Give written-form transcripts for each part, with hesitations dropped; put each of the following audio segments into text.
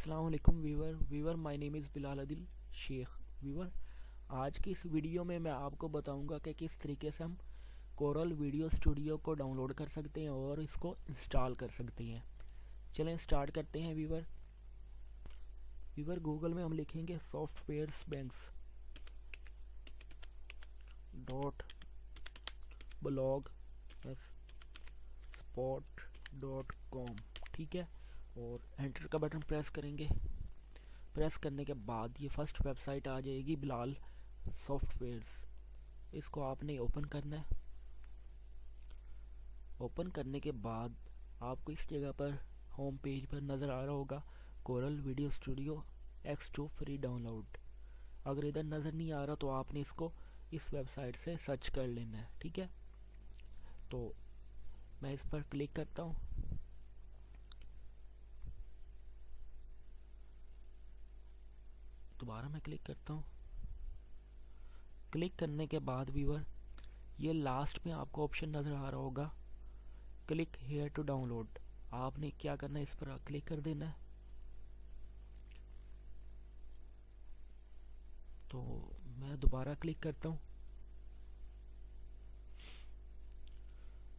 अस्सलाम वालेकुम viewer my name is Bilal Adil Shaikh viewer. आज की इस वीडियो में मैं आपको बताऊंगा कि किस तरीके से हम कोरल वीडियो स्टूडियो को डाउनलोड कर सकते हैं और इसको इंस्टॉल कर सकते हैं। चलें स्टार्ट करते हैं वीवर गूगल में हम लिखेंगे softwares banks dot blog spot dot com, ठीक है। और एंटर का बटन प्रेस करेंगे। प्रेस करने के बाद ये फर्स्ट वेबसाइट आ जाएगी बिलाल सॉफ्टवेयर्स। इसको आपने ओपन करना है। ओपन करने के बाद आपको इस जगह पर होम पेज पर नज़र आ रहा होगा coral video studio X2 free download. अगर इधर नज़र नहीं आ रहा तो आपने इसको इस वेबसाइट से सर्च कर लेना है, ठीक है। तो मैं इस पर क्लिक करता हूँ। दोबारा मैं क्लिक करता हूँ। क्लिक करने के बाद व्यूअर ये लास्ट में आपको ऑप्शन नज़र आ रहा होगा क्लिक हेयर टू डाउनलोड। आपने क्या करना है, इस पर क्लिक कर देना है। तो मैं दोबारा क्लिक करता हूँ।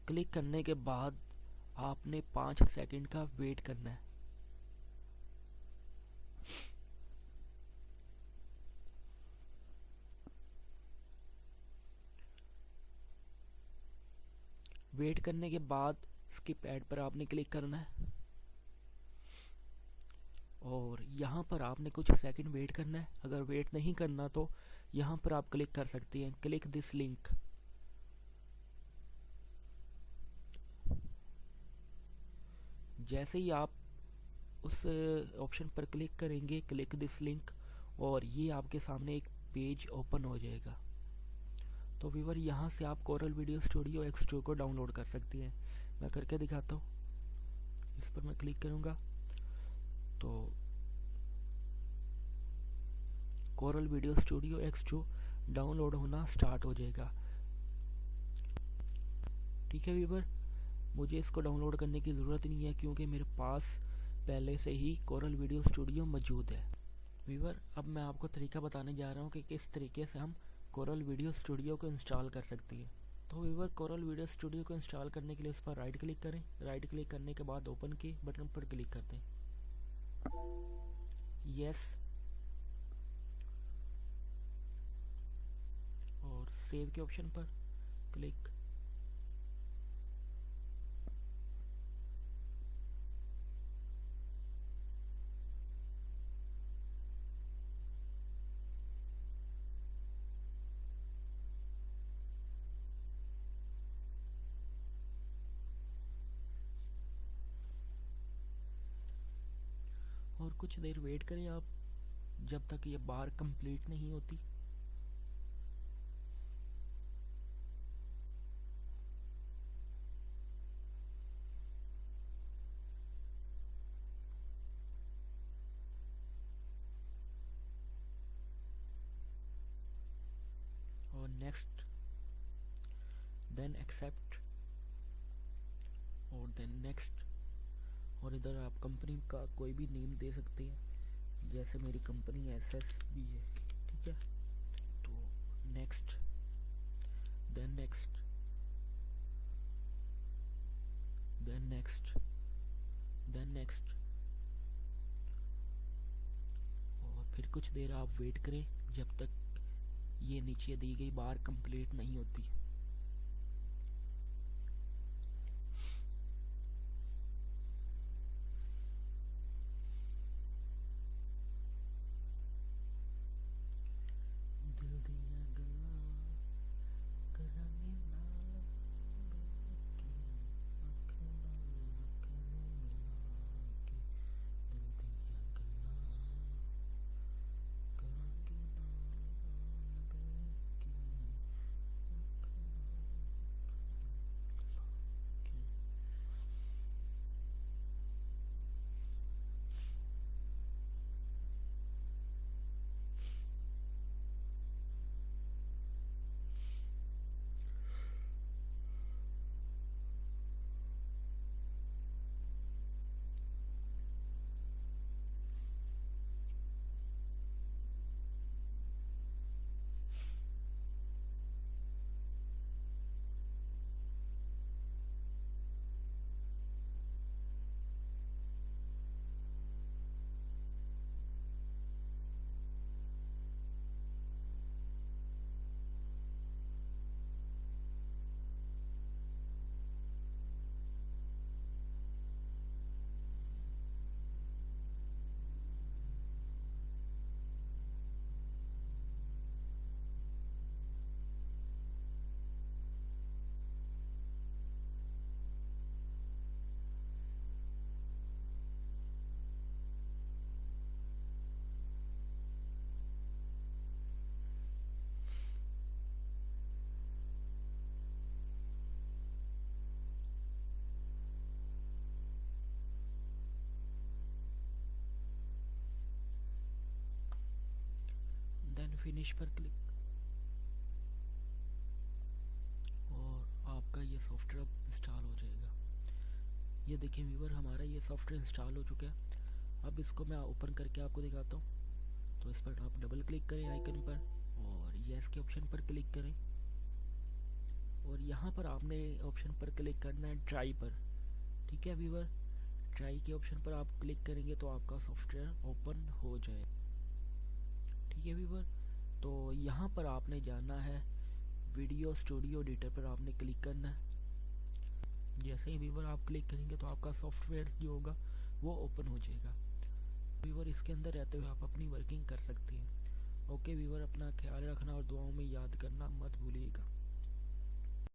क्लिक करने के बाद आपने 5 सेकंड का वेट करना है। वेट करने के बाद स्किप ऐड पर आपने क्लिक करना है और यहाँ पर आपने कुछ सेकंड वेट करना है। अगर वेट नहीं करना तो यहाँ पर आप क्लिक कर सकते हैं, क्लिक दिस लिंक। जैसे ही आप उस ऑप्शन पर क्लिक करेंगे क्लिक दिस लिंक, और ये आपके सामने एक पेज ओपन हो जाएगा। तो व्यूअर यहाँ से आप कोरल वीडियो स्टूडियो X2 को डाउनलोड कर सकती हैं। मैं करके दिखाता हूँ। इस पर मैं क्लिक करूँगा तो coral video studio X2 download होना स्टार्ट हो जाएगा, ठीक है व्यूअर। मुझे इसको डाउनलोड करने की ज़रूरत नहीं है क्योंकि मेरे पास पहले से ही कोरल वीडियो स्टूडियो मौजूद है। व्यूअर अब मैं आपको तरीका बताने जा रहा हूँ कि किस तरीके से हम कोरल वीडियो स्टूडियो को इंस्टॉल कर सकती है। तो व्यूअर कोरल वीडियो स्टूडियो को इंस्टॉल करने के लिए इस पर राइट क्लिक करें। राइट क्लिक करने के बाद ओपन के बटन पर क्लिक कर दें। यस, और सेव के ऑप्शन पर क्लिक। और कुछ देर वेट करें आप जब तक ये बार कंप्लीट नहीं होती। और नेक्स्ट, देन एक्सेप्ट, और देन नेक्स्ट। और इधर आप कंपनी का कोई भी नेम दे सकते हैं, जैसे मेरी कंपनी SSB है, ठीक है। तो next, then next, then next, then next. और फिर कुछ देर आप वेट करें जब तक ये नीचे दी गई बार कंप्लीट नहीं होती। फिनिश पर क्लिक, और आपका ये सॉफ्टवेयर अब इंस्टॉल हो जाएगा। ये देखिए व्यूवर, हमारा ये सॉफ्टवेयर इंस्टॉल हो चुका है। अब इसको मैं ओपन करके आपको दिखाता हूँ। तो इस पर आप डबल क्लिक करें आइकन पर, और यस के ऑप्शन पर क्लिक करें, और यहाँ पर आपने ऑप्शन पर क्लिक करना है ट्राई पर। ठीक है व्यूवर, ट्राई के ऑप्शन पर आप क्लिक करेंगे तो आपका सॉफ्टवेयर ओपन हो जाए। ठीक है व्यूवर, तो यहाँ पर आपने जाना है वीडियो स्टूडियो एडिटर पर आपने क्लिक करना है। जैसे ही व्यूवर आप क्लिक करेंगे तो आपका सॉफ्टवेयर जो होगा वो ओपन हो जाएगा। व्यूवर इसके अंदर रहते हुए आप अपनी वर्किंग कर सकते हैं। ओके व्यूवर, अपना ख्याल रखना और दुआओं में याद करना मत भूलिएगा।